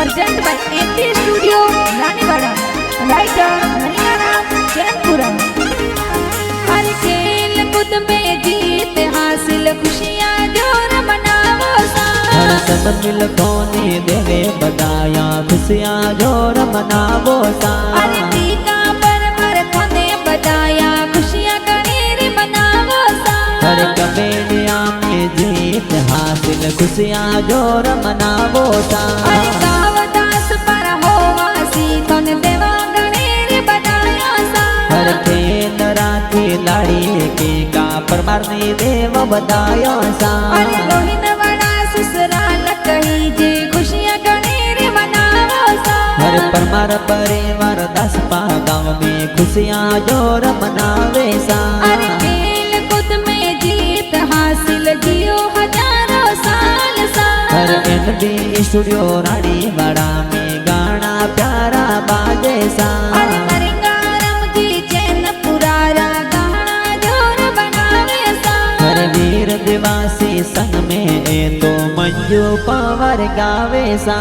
Present by MT studio Raniwara, writer Haryana Jaipura. हर खेल कूद में जीत हासिल खुशियाँ जोर मनावो सा। हर सद मिल कोने देवे बधाया खुशियाँ जोर मनावो सा। अरे टीका पर कोने बधाया खुशियाँ कनेर मनावो सा। हर कबेलिया में जीत हासिल खुशियाँ जोर मनावो सा। अरे गावदास पर होवासी तन देवा गणेर बधाया सा। हर खेल राखी लाड़ी के का परमार ने देव बधाया सा। अरे लोहिन बड़ा ससुराल कही जे खुशियाँ गणेर मनावो सा। हर परमार परिवार दासपा गाँव में खुशियाँ जोर मनावे सा। अरे खेल कूद में जीत हासिल जियो हजारों साल सा। हर एमडी स्टूडियो रानीवाड़ा में गाना प्यारा बाजे सा। अरे नरिंगारम जी चैन पुरारा गाना जोर बनावे सा। हर वीर दिवासी संग में तो मंजू पवार गावे सा।